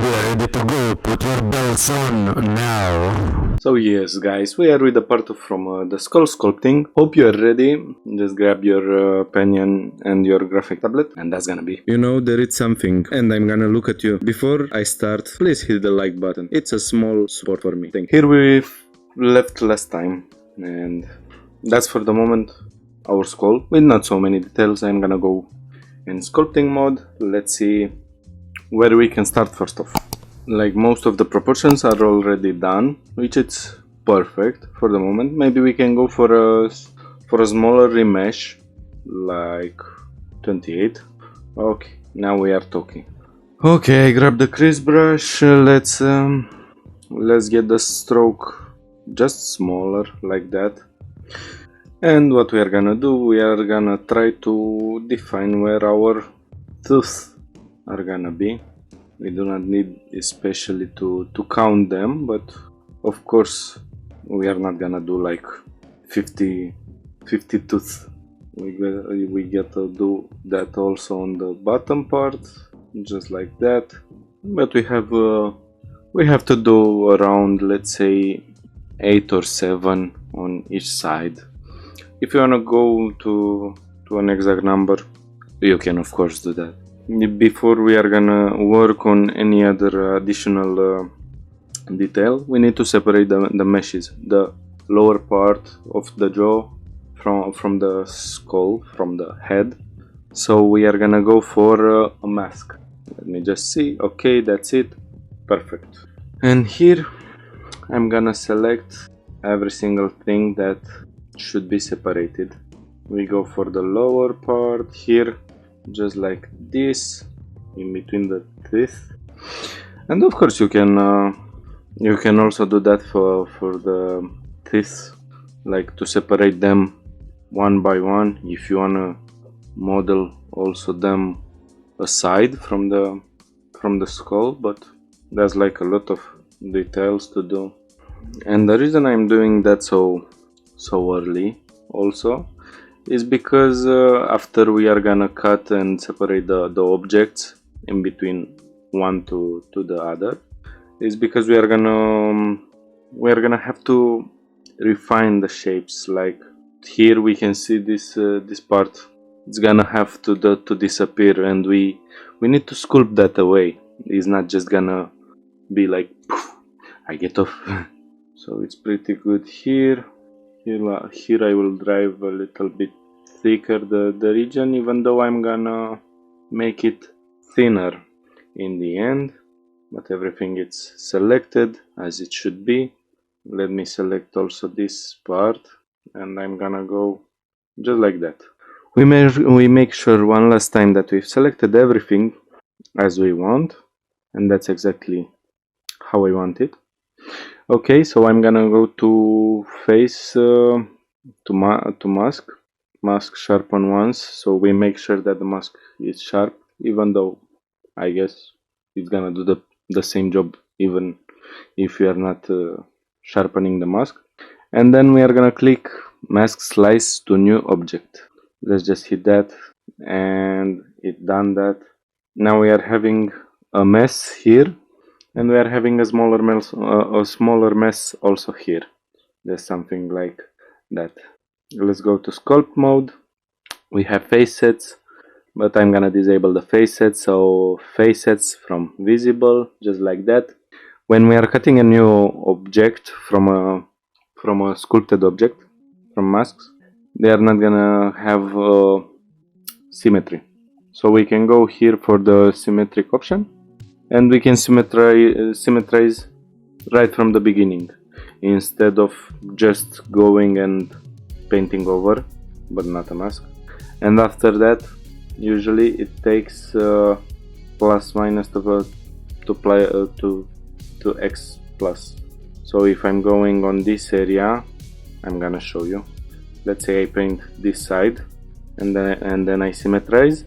we are ready to go. Put your belts on now. So yes guys, we are with the part from the skull sculpting. Hope you are ready. Just grab your pen and your graphic tablet, and that's gonna be. You know, there is something, and I'm gonna look at you. Before I start, please hit the like button. It's a small support for me. Thank you. Here we left last time, and that's for the moment our skull with not so many details. I'm gonna go in sculpting mode. Let's see where we can start first off. Like most of the proportions are already done, which is perfect for the moment. Maybe we can go for a smaller remesh, like 28. Okay, now we are talking. Okay, grab the crease brush. Let's get the stroke just smaller like that. And what we are gonna do, we are gonna try to define where our teeth are gonna be. We do not need especially to count them, but of course we are not gonna do like 50 tooth. We get to do that also on the bottom part, just like that. But we have to do around, let's say, 8 or 7 on each side. If you wanna go to an exact number, you can of course do that. Before we are gonna work on any other additional detail, we need to separate the meshes, the lower part of the jaw from the skull, from the head. So we are gonna go for a mask. Let me just see. Okay, that's it. Perfect. And here I'm gonna select every single thing that should be separated. We go for the lower part here, just like this, in between the teeth. And of course you can also do that for the teeth, like to separate them one by one. If you wanna model also them aside from the skull, but there's like a lot of details to do. And the reason I'm doing that so early also is because after we are gonna cut and separate the objects in between one to the other, is because we are gonna have to refine the shapes. Like here we can see this part, it's gonna have to disappear, and we need to sculpt that away. It's not just gonna be like poof, I get off. So it's pretty good here. Here I will drive a little bit thicker the region, even though I'm gonna make it thinner in the end. But everything is selected as it should be. Let me select also this part, and I'm gonna go just like that. We make sure one last time that we've selected everything as we want, and that's exactly how I want it. Okay, so I'm gonna go to face, to mask sharpen once, so we make sure that the mask is sharp, even though I guess it's gonna do the same job even if you are not sharpening the mask. And then we are gonna click mask slice to new object. Let's just hit that, and it done that. Now we are having a mess here, and we are having a smaller mess also here. There's something like that. Let's go to sculpt mode. We have facets, but I'm gonna disable the facets, so facets from visible, just like that. When we are cutting a new object from a sculpted object, from masks, they are not gonna have symmetry. So we can go here for the symmetric option, and we can symmetrize right from the beginning, instead of just going and painting over, but not a mask. And after that, usually it takes plus minus to x plus. So if I'm going on this area, I'm gonna show you. Let's say I paint this side, and then I symmetrize.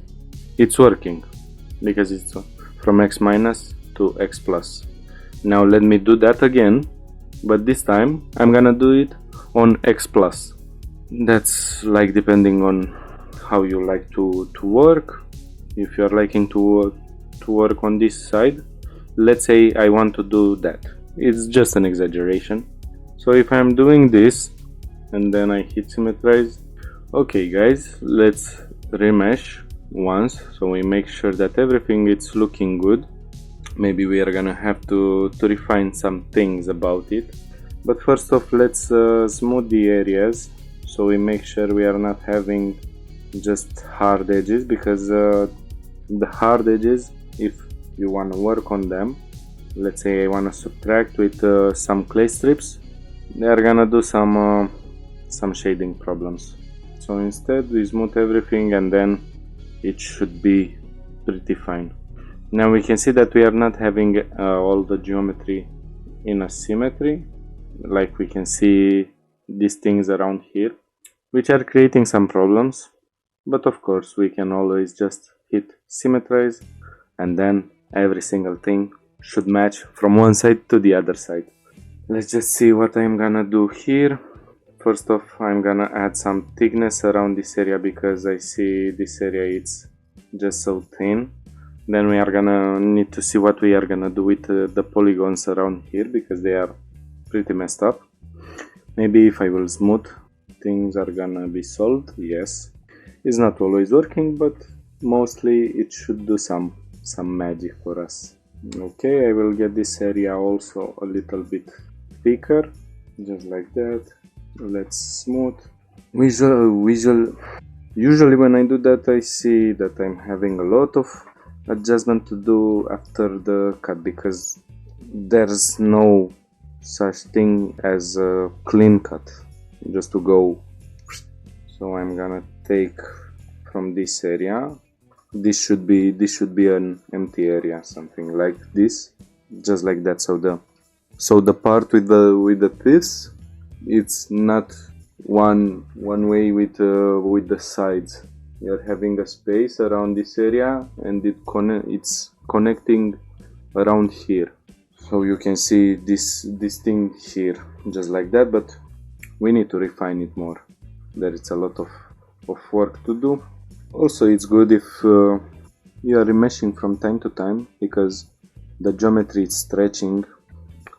It's working because it's from x minus to x plus. Now let me do that again, but this time I'm gonna do it on x plus. That's like depending on how you like to work. If you're liking to work on this side, let's say I want to do that. It's just an exaggeration. So if I'm doing this and then I hit symmetrize, okay guys, let's remesh once so we make sure that everything is looking good. Maybe we are gonna have to refine some things about it, but first off, let's smooth the areas so we make sure we are not having just hard edges, because the hard edges, if you want to work on them, let's say I want to subtract with some clay strips, they are gonna do some shading problems. So instead we smooth everything and then it should be pretty fine. Now we can see that we are not having all the geometry in a symmetry, like we can see these things around here, which are creating some problems, but of course we can always just hit symmetrize and then every single thing should match from one side to the other side. Let's just see what I'm gonna do here. First off, I'm gonna add some thickness around this area because I see this area it's just so thin. Then we are gonna need to see what we are gonna do with the polygons around here because they are pretty messed up. Maybe if I will smooth, things are gonna be solved. Yes, it's not always working, but mostly it should do some magic for us. Okay, I will get this area also a little bit thicker, just like that. Let's smooth. Usually when I do that, I see that I'm having a lot of adjustment to do after the cut because there's no such thing as a clean cut, just to go. So I'm gonna take from this area. This should be an empty area, something like this, just like that. So the part with the teeth, it's not one way with the sides. You're having a space around this area and it's connecting around here. So you can see this thing here, just like that, but we need to refine it more. There is a lot of work to do. Also, it's good if you are remeshing from time to time because the geometry is stretching.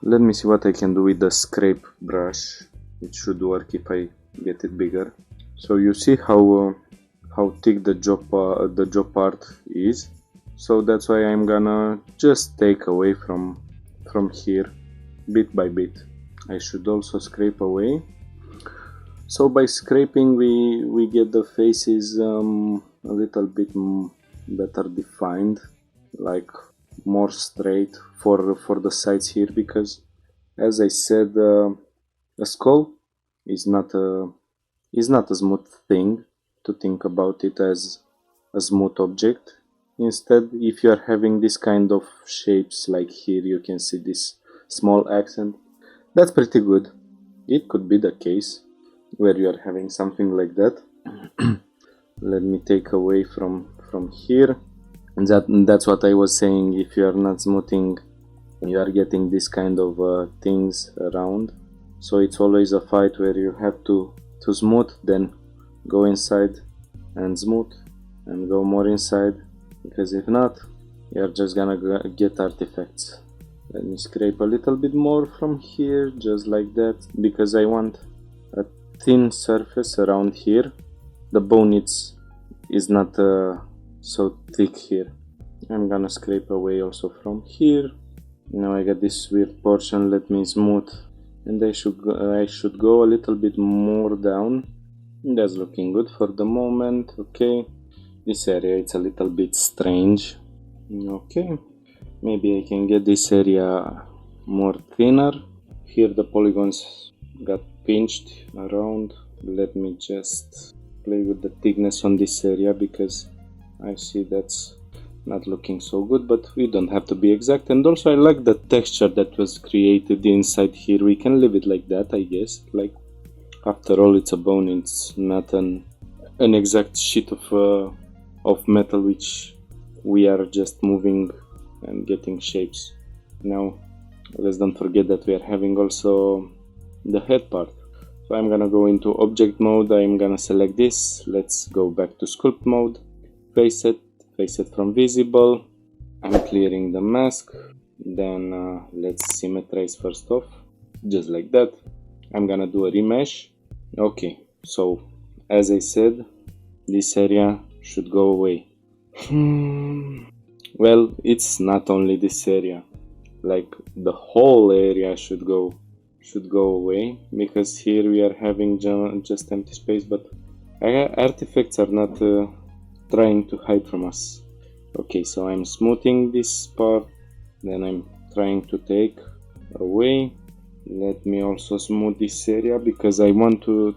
Let me see what I can do with the scrape brush. It should work if I get it bigger. So you see how thick the jaw part is. So that's why I'm gonna just take away from here bit by bit. I should also scrape away. So by scraping we get the faces a little bit better defined, like more straight for the sides here, because as I said, a skull is not a smooth thing to think about it as a smooth object. Instead, if you are having this kind of shapes, like here you can see this small accent, that's pretty good. It could be the case where you are having something like that. Let me take away from here, and that's what I was saying. If you are not smoothing, you are getting this kind of things around. So it's always a fight where you have to smooth, then go inside and smooth and go more inside, because if not, you're just gonna get artifacts. Let me scrape a little bit more from here, just like that, because I want a thin surface around here. The bone is not so thick here. I'm gonna scrape away also from here. Now I got this weird portion. Let me smooth, and I should go a little bit more down. That's looking good for the moment. Okay, this area it's a little bit strange. Okay, maybe I can get this area more thinner. Here the polygons got pinched around. Let me just play with the thickness on this area because I see that's not looking so good, but we don't have to be exact. And also I like the texture that was created inside here. We can leave it like that, I guess. Like, after all, it's a bone. It's not an exact sheet of metal which we are just moving and getting shapes. Now let's don't forget that we are having also the head part. So I'm gonna go into object mode. I'm gonna select this. Let's go back to sculpt mode, face it from visible. I'm clearing the mask, Then let's symmetrize first off, just like that. I'm gonna do a remesh. Okay, so as I said, this area should go away. Well, it's not only this area, like the whole area should go away, because here we are having just empty space, but artifacts are not trying to hide from us. Okay, so I'm smoothing this part, then I'm trying to take away. Let me also smooth this area because I want to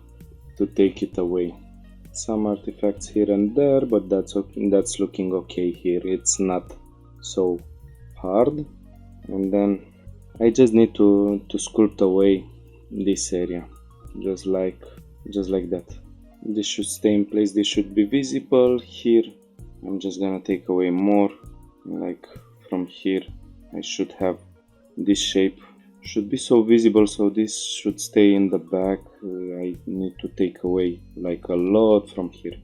take it away. Some artifacts here and there, but that's okay, that's looking okay here. It's not so hard. And then I just need to sculpt away this area, just like that. This should stay in place, this should be visible here. I'm just gonna take away more, like from here I should have this shape, should be so visible, so this should stay in the back. I need to take away like a lot from here.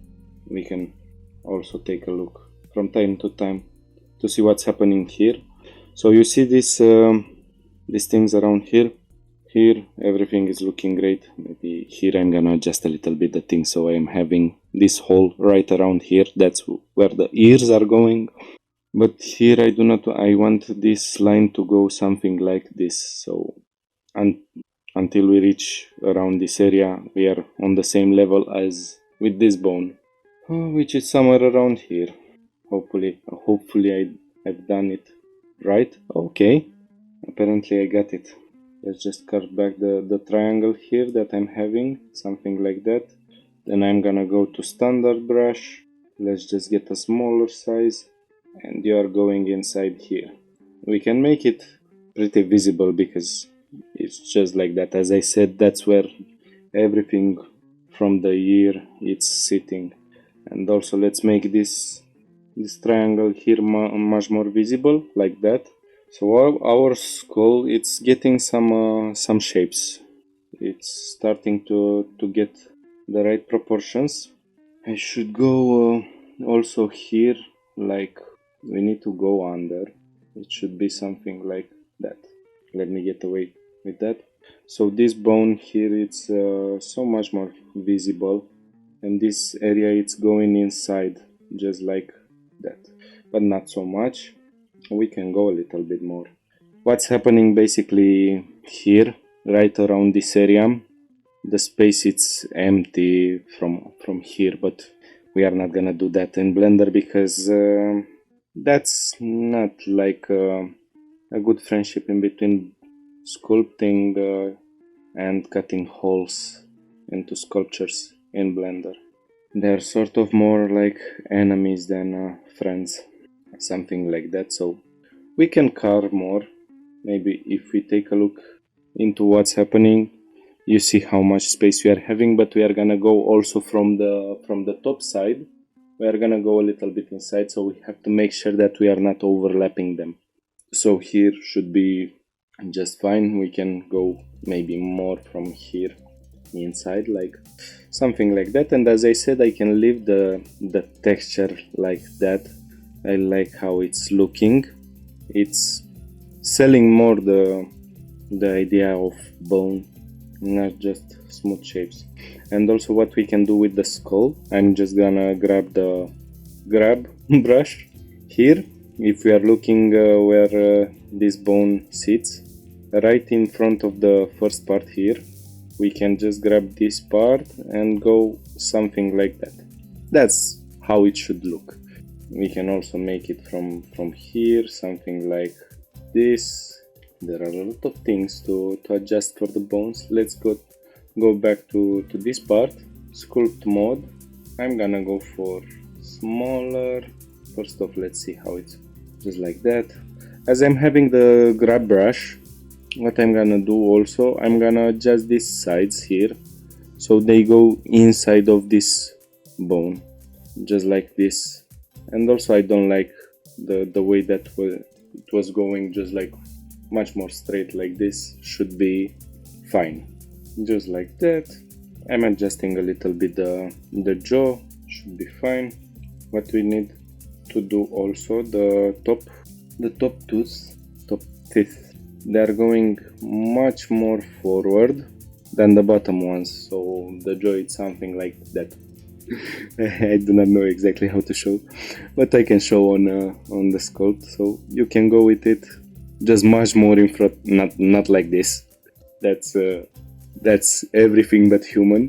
We can also take a look from time to time to see what's happening here. So you see this these things around here. Here everything is looking great. Maybe here I'm gonna adjust a little bit the thing, so I'm having this hole right around here. That's where the ears are going. But here I want this line to go something like this. So until we reach around this area, we are on the same level as with this bone, which is somewhere around here. Hopefully I've done it right. Okay, apparently I got it. Let's just curve back the triangle here that I'm having, something like that. Then I'm gonna go to standard brush. Let's just get a smaller size, and you are going inside here. We can make it pretty visible because it's just like that. As I said, that's where everything from the ear it's sitting. And also let's make this triangle here much more visible, like that. So our skull, it's getting some shapes. It's starting to get the right proportions. I should go also here, like we need to go under. It should be something like that. Let me get away with that. So this bone here, it's so much more visible, and this area it's going inside just like that, but not so much. We can go a little bit more. What's happening basically here, right around this area, the space it's empty from here, but we are not gonna do that in Blender because that's not like a good friendship in between sculpting and cutting holes into sculptures in Blender. They're sort of more like enemies than friends, something like that. So we can carve more. Maybe if we take a look into what's happening, you see how much space we are having, but we are gonna go also from the top side. We are gonna go a little bit inside, so we have to make sure that we are not overlapping them. So here should be just fine. We can go maybe more from here inside, like something like that. And as I said, I can leave the texture like that. I like how it's looking. It's selling more the idea of bone, not just smooth shapes. And also what we can do with the skull, I'm just gonna grab the grab brush here. If we are looking where this bone sits, right in front of the first part here, we can just grab this part and go something like that. That's how it should look. We can also make it from here, something like this. There are a lot of things to adjust for the bones. Let's go back to this part, sculpt mode. I'm gonna go for smaller. First off, let's see how it's just like that. As I'm having the grab brush, what I'm gonna do also, I'm gonna adjust these sides here so they go inside of this bone, just like this. And also I don't like the way that it was going, just like much more straight. Like this should be fine, just like that. I'm adjusting a little bit the jaw, should be fine. What we need to do also, the top tooth top teeth. They're going much more forward than the bottom ones, so the jaw is something like that. I do not know exactly how to show, but I can show on the sculpt. So you can go with it just much more in front, not like this. That's everything but human,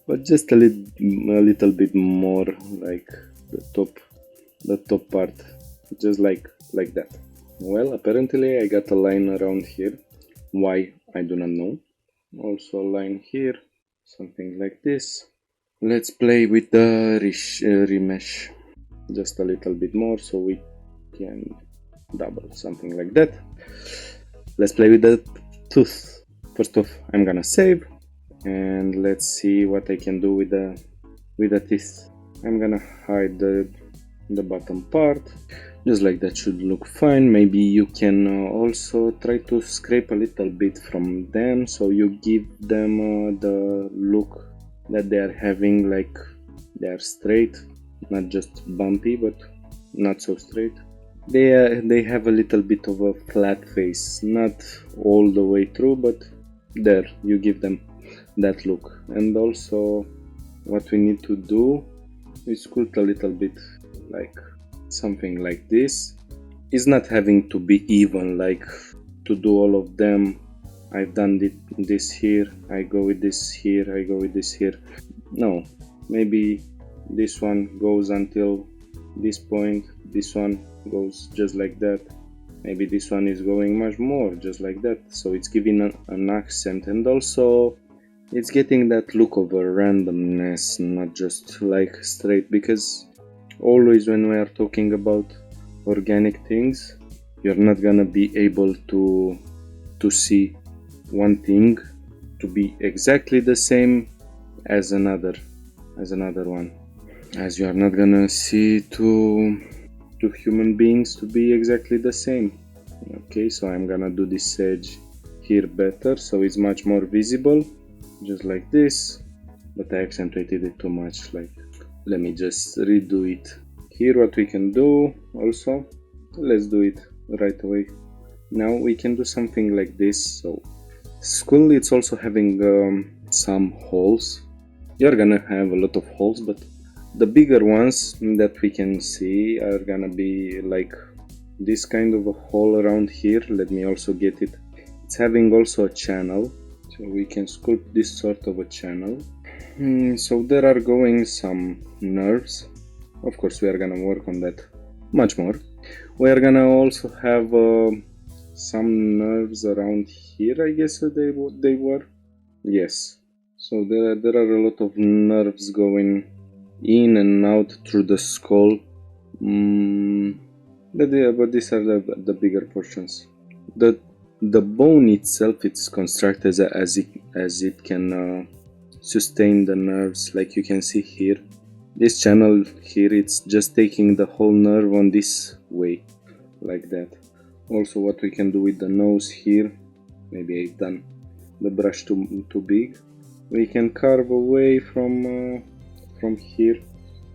but just a little bit more like the top part, just like that. Well, apparently I got a line around here. Why, I do not know. Also a line here, something like this. Let's play with the remesh just a little bit more so we can double, something like that. Let's play with the tooth. First off, I'm gonna save and let's see what I can do with the teeth. I'm gonna hide the bottom part, just like that should look fine. Maybe you can also try to scrape a little bit from them so you give them the look that they are having, like they are straight, not just bumpy but not so straight. They have a little bit of a flat face, not all the way through, but there you give them that look. And also what we need to do is sculpt a little bit, like something like this. It's not having to be even, like to do all of them. I've done this here, I go with this here, I go with this here. No, maybe this one goes until this point, this one goes just like that. Maybe this one is going much more, just like that. So it's giving an accent, and also it's getting that look of a randomness, not just like straight, because always when we are talking about organic things, you're not gonna be able to see one thing to be exactly the same as another one, as you are not gonna see two human beings to be exactly the same. Okay, so I'm gonna do this edge here better so it's much more visible, just like this, but I accentuated it too much. Like, let me just redo it. Here what we can do also, let's do it right away. Now we can do something like this. So skull, it's also having some holes. You're gonna have a lot of holes, but the bigger ones that we can see are gonna be like this kind of a hole around here. Let me also get it. It's having also a channel, so we can sculpt this sort of a channel. So there are going some nerves. Of course we are gonna work on that much more. We are gonna also have some nerves around here, I guess they were. Yes, so there are a lot of nerves going in and out through the skull. But these are the bigger portions. The bone itself, it's constructed as it can sustain the nerves. Like you can see here, this channel here, it's just taking the whole nerve on this way, like that. Also what we can do with the nose here, maybe I've done the brush too big. We can carve away from here.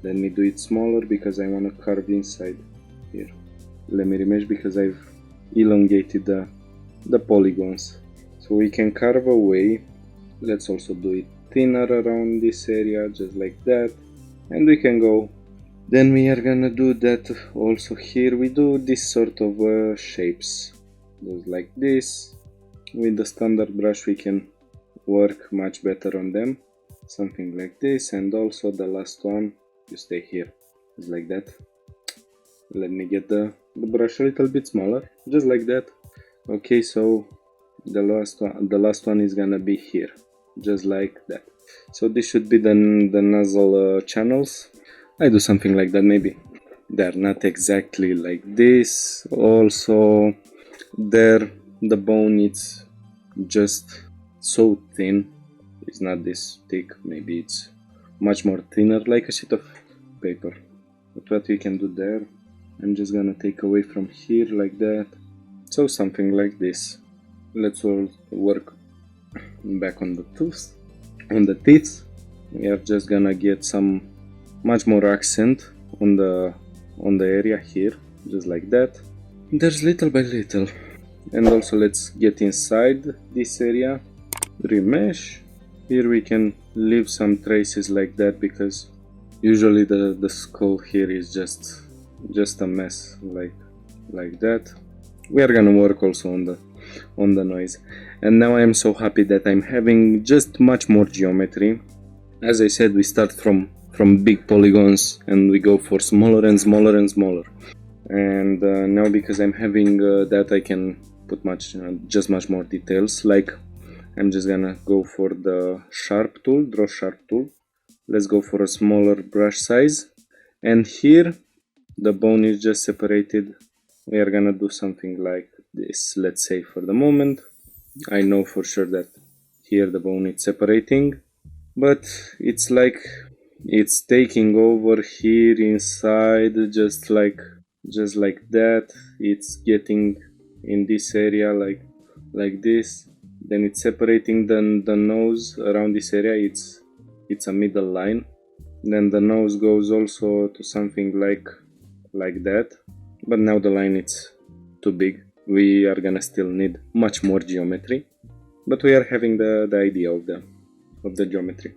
Let me do it smaller because I want to carve inside here. Let me remesh because I've elongated the polygons. So we can carve away. Let's also do it thinner around this area, just like that. And we can go. Then we are gonna do that also here. We do this sort of shapes, just like this. With the standard brush we can work much better on them, something like this. And also the last one, you stay here, just like that. Let me get the brush a little bit smaller, just like that. Okay, so the last one is gonna be here, just like that. So this should be the nasal channels. I do something like that. Maybe they're not exactly like this. Also there, the bone, it's just so thin, it's not this thick. Maybe it's much more thinner, like a sheet of paper. But what we can do there, I'm just gonna take away from here, like that. So something like this. Let's all work back on the tooth, on the teeth. We are just gonna get some much more accent on the area here, just like that. there's little by little. And also let's get inside this area, remesh. Here we can leave some traces like that, because usually the skull here is just a mess like that. We are gonna work also on the noise. And now I am so happy that I'm having just much more geometry. As I said, we start from big polygons and we go for smaller and smaller and smaller. And now because I'm having that, I can put just much more details. Like, I'm just gonna go for the sharp tool, draw sharp tool. Let's go for a smaller brush size. And here the bone is just separated. We are gonna do something like this, let's say, for the moment. I know for sure that here the bone is separating, but it's like it's taking over here inside, just like that. It's getting in this area like this. Then it's separating the nose around this area. It's a middle line. Then the nose goes also to something like that. But now the line is too big. We are gonna still need much more geometry, but we are having the idea of the geometry.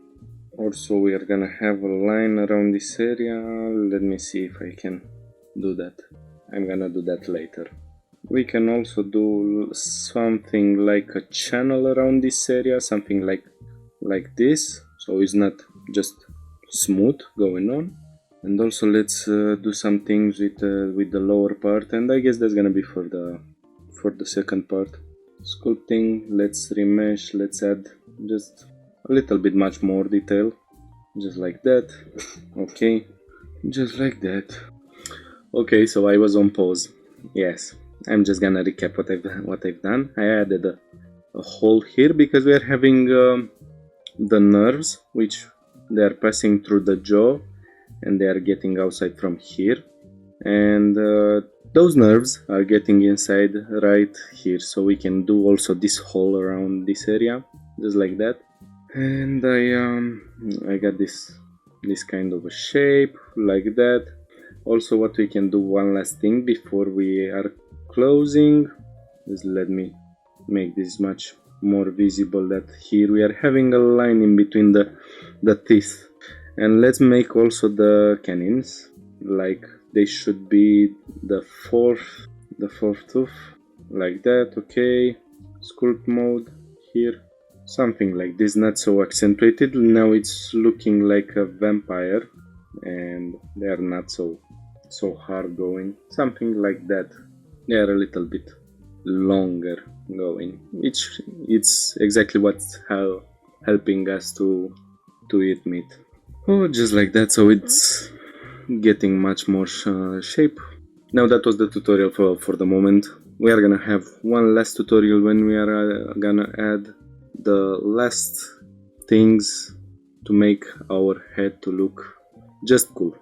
Also, we are gonna have a line around this area. Let me see if I can do that. I'm gonna do that later. We can also do something like a channel around this area, something like this, so it's not just smooth going on. And also let's do some things with the lower part, and I guess that's gonna be for the second part. Sculpting, let's remesh, let's add just a little bit much more detail, just like that. Okay, just like that. Okay, so I was on pause. Yes, I'm just gonna recap what I've done. I added a hole here because we are having the nerves, which they are passing through the jaw and they are getting outside from here, and those nerves are getting inside right here, so we can do also this hole around this area, just like that. And I got this kind of a shape like that. Also, what we can do, one last thing before we are closing, is let me make this much more visible, that here we are having a line in between the teeth. And let's make also the canines, like they should be the fourth tooth, like that. Okay, sculpt mode here, something like this, not so accentuated. Now it's looking like a vampire and they are not so hard going, something like that. They are a little bit longer going. It's exactly what's helping us to eat meat. Oh, just like that, so it's getting much more shape. Now that was the tutorial for the moment. We are gonna have one last tutorial when we are gonna add the last things to make our head to look just cool.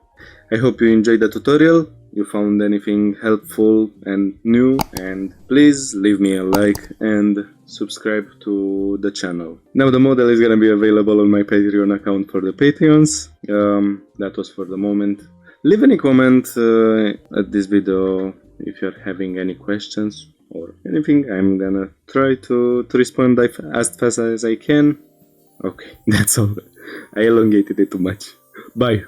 I hope you enjoyed the tutorial, you found anything helpful and new, and please leave me a like and subscribe to the channel. Now the model is gonna be available on my Patreon account for the Patreons. That was for the moment. Leave any comment at this video if you're having any questions or anything. I'm gonna try to respond as fast as I can. Okay, that's all. I elongated it too much. Bye.